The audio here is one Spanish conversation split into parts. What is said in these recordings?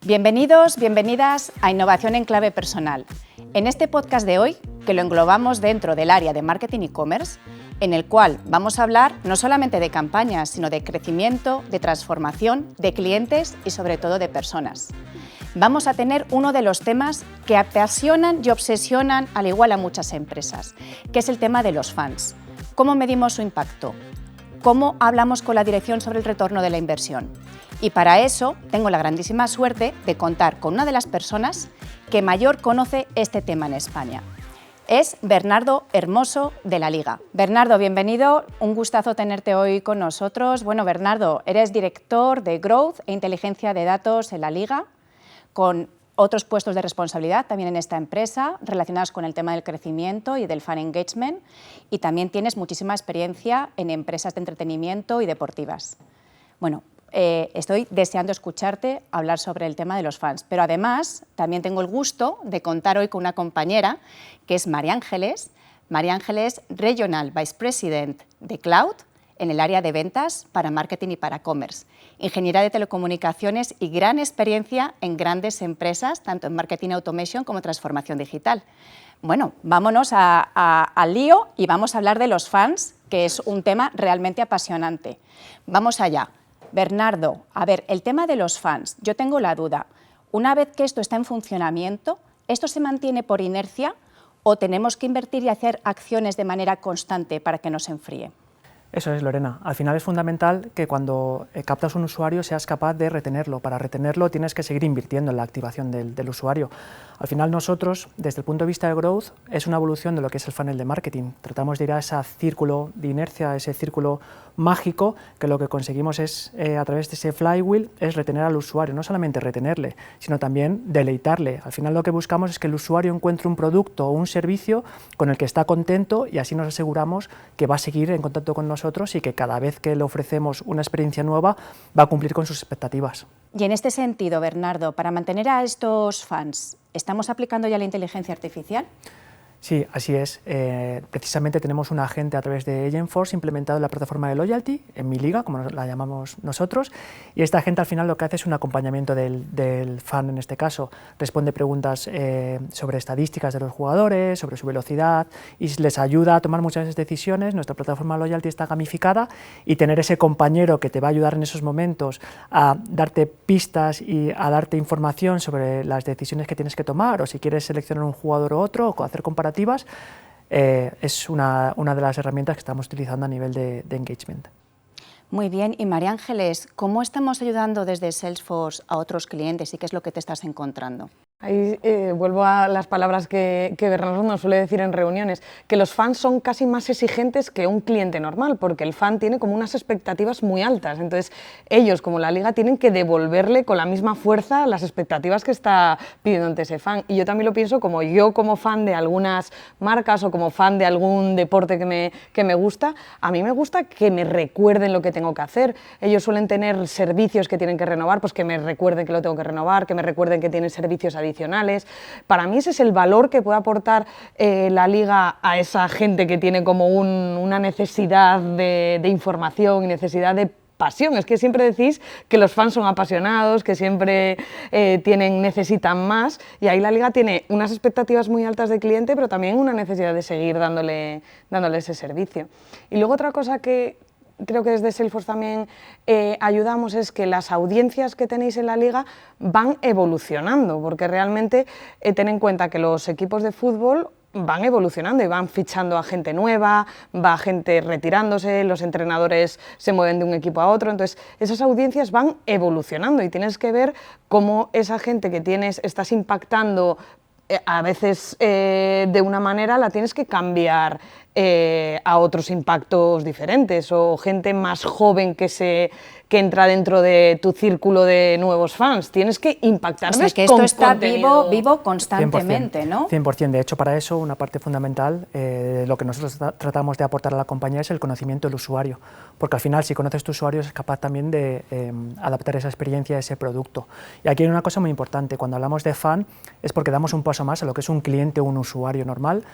Bienvenidos, bienvenidas a Innovación en Clave Personal. En este podcast de hoy, que lo englobamos dentro del área de Marketing e-commerce, en el cual vamos a hablar no solamente de campañas, sino de crecimiento, de transformación, de clientes y sobre todo de personas. Vamos a tener uno de los temas que apasionan y obsesionan al igual a muchas empresas, que es el tema de los fans. ¿Cómo medimos su impacto? ¿Cómo hablamos con la dirección sobre el retorno de la inversión? Y para eso tengo la grandísima suerte de contar con una de las personas que mayor conoce este tema en España. Es Bernardo Hermoso de La Liga. Bernardo, bienvenido, un gustazo tenerte hoy con nosotros. Bueno, Bernardo, eres director de Growth e Inteligencia de Datos en La Liga, con otros puestos de responsabilidad también en esta empresa relacionados con el tema del crecimiento y del fan engagement, y también tienes muchísima experiencia en empresas de entretenimiento y deportivas. Bueno, estoy deseando escucharte hablar sobre el tema de los fans, pero además también tengo el gusto de contar hoy con una compañera que es María Ángeles. María Ángeles, Regional Vice President de Cloud en el área de ventas para marketing y para commerce, ingeniera de telecomunicaciones y gran experiencia en grandes empresas, tanto en marketing automation como transformación digital. Bueno, vámonos al lío y vamos a hablar de los fans, que es un tema realmente apasionante. Vamos allá. Bernardo, a ver, el tema de los fans, yo tengo la duda. Una vez que esto está en funcionamiento, ¿esto se mantiene por inercia o tenemos que invertir y hacer acciones de manera constante para que no se enfríe? Eso es, Lorena. Al final es fundamental que cuando captas un usuario seas capaz de retenerlo. Para retenerlo tienes que seguir invirtiendo en la activación del usuario. Al final nosotros, desde el punto de vista de Growth, es una evolución de lo que es el funnel de marketing. Tratamos de ir a ese círculo de inercia, a ese círculo mágico, que lo que conseguimos es, a través de ese flywheel, es retener al usuario. No solamente retenerle, sino también deleitarle. Al final lo que buscamos es que el usuario encuentre un producto o un servicio con el que está contento y así nos aseguramos que va a seguir en contacto con nosotros y que cada vez que le ofrecemos una experiencia nueva va a cumplir con sus expectativas. Y en este sentido, Bernardo, para mantener a estos fans, ¿estamos aplicando ya la inteligencia artificial? Sí, así es. Precisamente tenemos un agente a través de Agentforce implementado en la plataforma de Loyalty, en Mi Liga, como la llamamos nosotros, y esta agente al final lo que hace es un acompañamiento del fan en este caso. Responde preguntas sobre estadísticas de los jugadores, sobre su velocidad, y les ayuda a tomar muchas decisiones. Nuestra plataforma Loyalty está gamificada y tener ese compañero que te va a ayudar en esos momentos a darte pistas y a darte información sobre las decisiones que tienes que tomar, o si quieres seleccionar un jugador u otro, o hacer comparativas, es una de las herramientas que estamos utilizando a nivel de engagement. Muy bien, y María Ángeles, ¿cómo estamos ayudando desde Salesforce a otros clientes y qué es lo que te estás encontrando? Ahí vuelvo a las palabras que Bernardo nos suele decir en reuniones, que los fans son casi más exigentes que un cliente normal, porque el fan tiene como unas expectativas muy altas, entonces ellos, como la liga, tienen que devolverle con la misma fuerza las expectativas que está pidiendo ante ese fan. Y yo también lo pienso como yo, como fan de algunas marcas o como fan de algún deporte que me gusta, a mí me gusta que me recuerden lo que tengo que hacer. Ellos suelen tener servicios que tienen que renovar, pues que me recuerden que lo tengo que renovar, que me recuerden que tienen servicios adicionales. Para mí ese es el valor que puede aportar la liga a esa gente que tiene como una necesidad de información y necesidad de pasión. Es que siempre decís que los fans son apasionados, que siempre necesitan más, y ahí la liga tiene unas expectativas muy altas de cliente, pero también una necesidad de seguir dándole ese servicio. Y luego otra cosa que creo que desde Salesforce también ayudamos es que las audiencias que tenéis en la liga van evolucionando, porque realmente ten en cuenta que los equipos de fútbol van evolucionando y van fichando a gente nueva, va gente retirándose, los entrenadores se mueven de un equipo a otro, entonces esas audiencias van evolucionando y tienes que ver cómo esa gente que tienes estás impactando a veces de una manera, la tienes que cambiar a otros impactos diferentes, o gente más joven que entra dentro de tu círculo de nuevos fans. Tienes que impactarles con que esto está contenido vivo constantemente, 100%, ¿no? 100%. De hecho, para eso, una parte fundamental de lo que nosotros tratamos de aportar a la compañía es el conocimiento del usuario, porque al final, si conoces tu usuario, es capaz también de adaptar esa experiencia a ese producto. Y aquí hay una cosa muy importante: cuando hablamos de fan, es porque damos un paso más a lo que es un cliente o un usuario normal,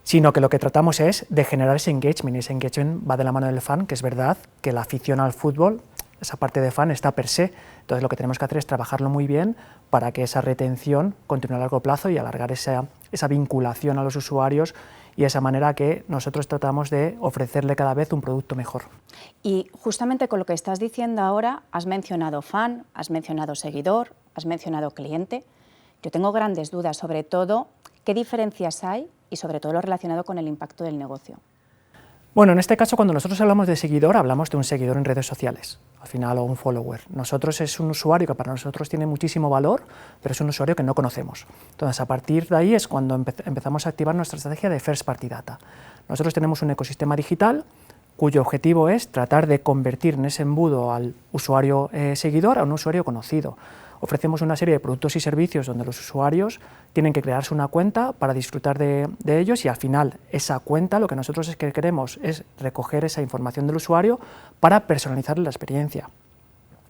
sino que lo que tratamos es de generar ese engagement, y ese engagement va de la mano del fan, que es verdad que la afición al fútbol esa parte de fan está per se. Entonces lo que tenemos que hacer es trabajarlo muy bien para que esa retención continúe a largo plazo y alargar esa vinculación a los usuarios y esa manera que nosotros tratamos de ofrecerle cada vez un producto mejor. Y justamente con lo que estás diciendo ahora, has mencionado fan, has mencionado seguidor, has mencionado cliente. Yo tengo grandes dudas, sobre todo, ¿qué diferencias hay? Y sobre todo lo relacionado con el impacto del negocio. Bueno, en este caso, cuando nosotros hablamos de seguidor, hablamos de un seguidor en redes sociales, al final, o un follower. Nosotros es un usuario que para nosotros tiene muchísimo valor, pero es un usuario que no conocemos. Entonces, a partir de ahí es cuando empezamos a activar nuestra estrategia de First Party Data. Nosotros tenemos un ecosistema digital cuyo objetivo es tratar de convertir en ese embudo al usuario seguidor a un usuario conocido. Ofrecemos una serie de productos y servicios donde los usuarios tienen que crearse una cuenta para disfrutar de ellos y al final esa cuenta lo que nosotros queremos es recoger esa información del usuario para personalizar la experiencia.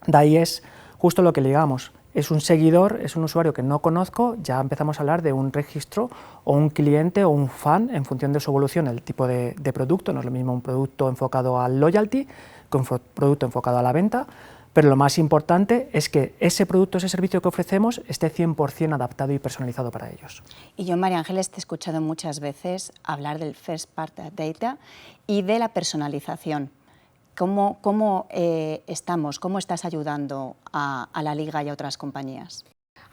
De ahí es justo lo que ligamos, es un seguidor, es un usuario que no conozco, ya empezamos a hablar de un registro o un cliente o un fan en función de su evolución, el tipo de producto, no es lo mismo un producto enfocado al loyalty que un producto enfocado a la venta. Pero lo más importante es que ese producto, ese servicio que ofrecemos esté 100% adaptado y personalizado para ellos. Y yo, María Ángeles, te he escuchado muchas veces hablar del First Party Data y de la personalización. ¿Cómo estás ayudando a la Liga y a otras compañías?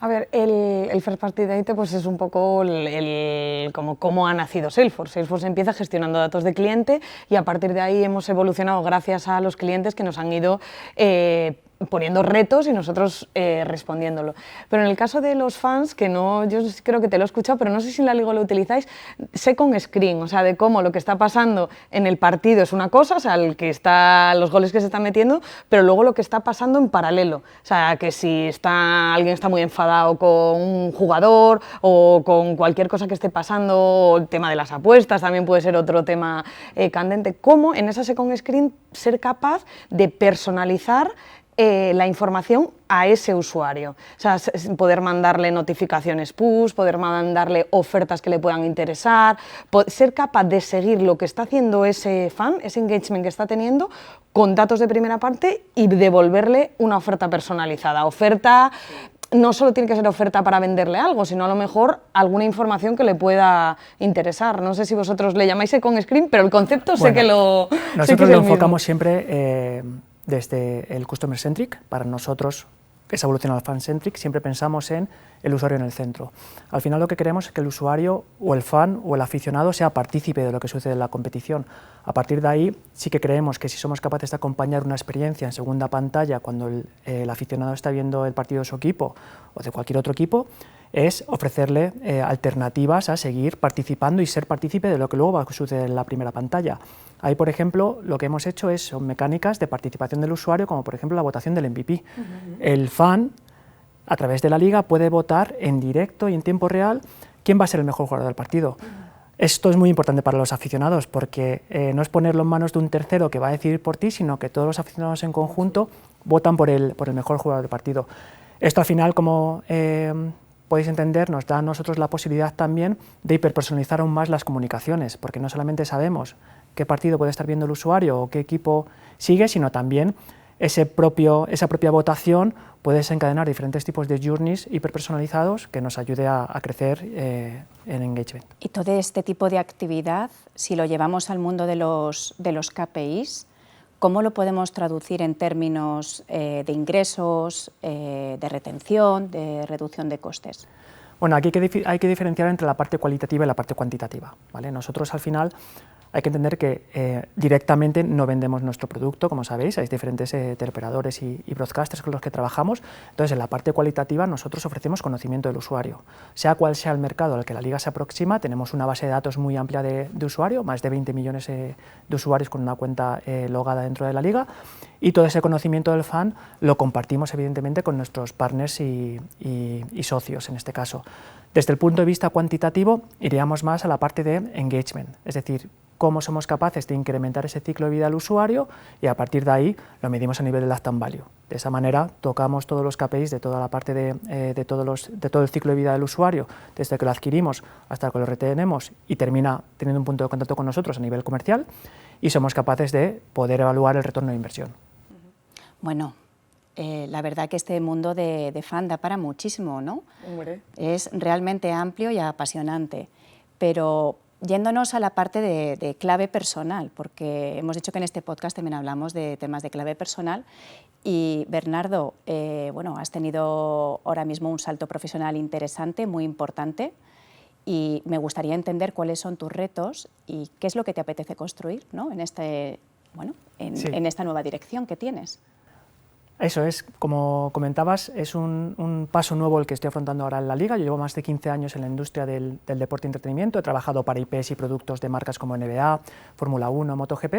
A ver, el First Party Data pues es un poco como cómo ha nacido Salesforce. Salesforce empieza gestionando datos de cliente y a partir de ahí hemos evolucionado gracias a los clientes que nos han ido poniendo retos y nosotros respondiéndolo. Pero en el caso de los fans, que no, yo creo que te lo he escuchado, pero no sé si en la Liga lo utilizáis, second screen, o sea, de cómo lo que está pasando en el partido es una cosa, o sea, los goles que se están metiendo, pero luego lo que está pasando en paralelo. O sea, que si alguien está muy enfadado con un jugador o con cualquier cosa que esté pasando, o el tema de las apuestas también puede ser otro tema candente, cómo en esa second screen ser capaz de personalizar la información a ese usuario, o sea, poder mandarle notificaciones push, poder mandarle ofertas que le puedan interesar, ser capaz de seguir lo que está haciendo ese fan, ese engagement que está teniendo, con datos de primera parte y devolverle una oferta personalizada. Oferta no solo tiene que ser oferta para venderle algo, sino a lo mejor alguna información que le pueda interesar. No sé si vosotros le llamáis second screen, pero el concepto sé que lo... Nosotros lo enfocamos siempre desde el Customer Centric. Para nosotros, que es evolucionado al Fan Centric, siempre pensamos en el usuario en el centro. Al final lo que queremos es que el usuario o el fan o el aficionado sea partícipe de lo que sucede en la competición. A partir de ahí sí que creemos que si somos capaces de acompañar una experiencia en segunda pantalla cuando el aficionado está viendo el partido de su equipo o de cualquier otro equipo, es ofrecerle alternativas a seguir participando y ser partícipe de lo que luego va a suceder en la primera pantalla. Ahí, por ejemplo, lo que hemos hecho son mecánicas de participación del usuario, como por ejemplo la votación del MVP. El fan, a través de la liga, puede votar en directo y en tiempo real quién va a ser el mejor jugador del partido. Esto es muy importante para los aficionados porque no es ponerlo en manos de un tercero que va a decidir por ti, sino que todos los aficionados en conjunto votan por el mejor jugador del partido. Esto al final, como podéis entender, nos da a nosotros la posibilidad también de hiperpersonalizar aún más las comunicaciones, porque no solamente sabemos qué partido puede estar viendo el usuario o qué equipo sigue, sino también esa propia votación puede desencadenar diferentes tipos de journeys hiperpersonalizados que nos ayude a crecer en engagement. Y todo este tipo de actividad, si lo llevamos al mundo de los KPIs, ¿cómo lo podemos traducir en términos de ingresos, de retención, de reducción de costes? Bueno, aquí hay que diferenciar entre la parte cualitativa y la parte cuantitativa, ¿vale? Nosotros al final hay que entender que directamente no vendemos nuestro producto, como sabéis, hay diferentes teleoperadores y broadcasters con los que trabajamos. Entonces, en la parte cualitativa nosotros ofrecemos conocimiento del usuario. Sea cual sea el mercado al que la liga se aproxima, tenemos una base de datos muy amplia de usuario, más de 20 millones de usuarios con una cuenta logada dentro de la liga, y todo ese conocimiento del fan lo compartimos evidentemente con nuestros partners y socios en este caso. Desde el punto de vista cuantitativo, iríamos más a la parte de engagement, es decir, cómo somos capaces de incrementar ese ciclo de vida del usuario y a partir de ahí lo medimos a nivel de lifetime value. De esa manera tocamos todos los KPIs de toda la parte de todo el ciclo de vida del usuario, desde que lo adquirimos hasta que lo retenemos y termina teniendo un punto de contacto con nosotros a nivel comercial y somos capaces de poder evaluar el retorno de inversión. Bueno, la verdad que este mundo de fan da para muchísimo, ¿no? Hombre. Es realmente amplio y apasionante, pero yéndonos a la parte de clave personal, porque hemos dicho que en este podcast también hablamos de temas de clave personal. Y Bernardo, bueno, has tenido ahora mismo un salto profesional interesante, muy importante, y me gustaría entender cuáles son tus retos y qué es lo que te apetece construir, ¿no? en esta nueva dirección que tienes. Eso es, como comentabas, es un paso nuevo el que estoy afrontando ahora en la Liga. Yo llevo más de 15 años en la industria del deporte y entretenimiento, he trabajado para IPs y productos de marcas como NBA, Fórmula 1, MotoGP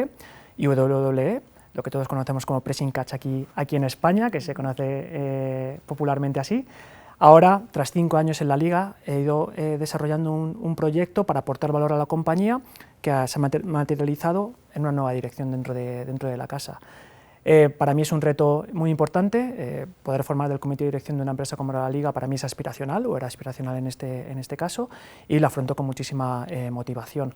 y WWE, lo que todos conocemos como pressing catch aquí en España, que se conoce popularmente así. Ahora, tras 5 años en la Liga, he ido desarrollando un proyecto para aportar valor a la compañía que se ha materializado en una nueva dirección dentro de la casa. Para mí es un reto muy importante, poder formar del comité de dirección de una empresa como la Liga para mí es aspiracional, o era aspiracional en este caso, y lo afronto con muchísima motivación.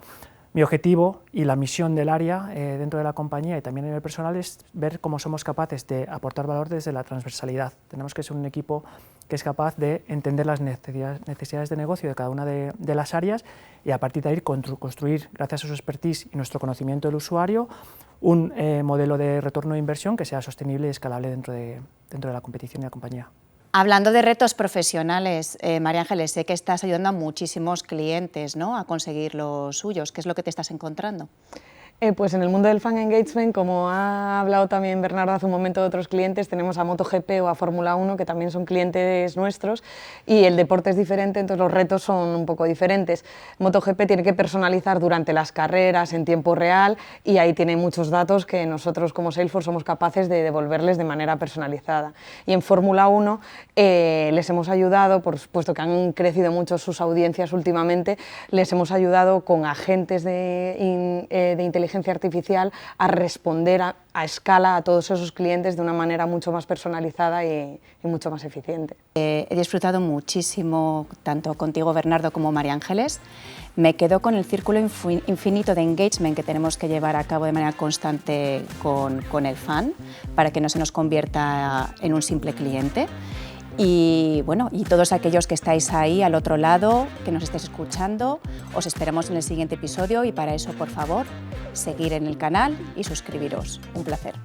Mi objetivo y la misión del área dentro de la compañía y también en el personal es ver cómo somos capaces de aportar valor desde la transversalidad. Tenemos que ser un equipo que es capaz de entender las necesidades de negocio de cada una de las áreas y a partir de ahí construir, gracias a su expertise y nuestro conocimiento del usuario, un modelo de retorno de inversión que sea sostenible y escalable dentro de la competición y la compañía. Hablando de retos profesionales, María Ángeles, sé que estás ayudando a muchísimos clientes, ¿no?, a conseguir los suyos. ¿Qué es lo que te estás encontrando? Pues en el mundo del fan engagement, como ha hablado también Bernardo hace un momento de otros clientes, tenemos a MotoGP o a Fórmula 1, que también son clientes nuestros, y el deporte es diferente, entonces los retos son un poco diferentes. MotoGP tiene que personalizar durante las carreras en tiempo real, y ahí tiene muchos datos que nosotros como Salesforce somos capaces de devolverles de manera personalizada. Y en Fórmula 1 les hemos ayudado, por supuesto que han crecido mucho sus audiencias últimamente, les hemos ayudado con agentes de inteligencia artificial a responder a escala a todos esos clientes de una manera mucho más personalizada y mucho más eficiente. He disfrutado muchísimo, tanto contigo, Bernardo, como María Ángeles. Me quedo con el círculo infinito de engagement que tenemos que llevar a cabo de manera constante con el fan, para que no se nos convierta en un simple cliente. Y bueno, y todos aquellos que estáis ahí al otro lado, que nos estéis escuchando, os esperamos en el siguiente episodio y para eso, por favor, seguir en el canal y suscribiros. Un placer.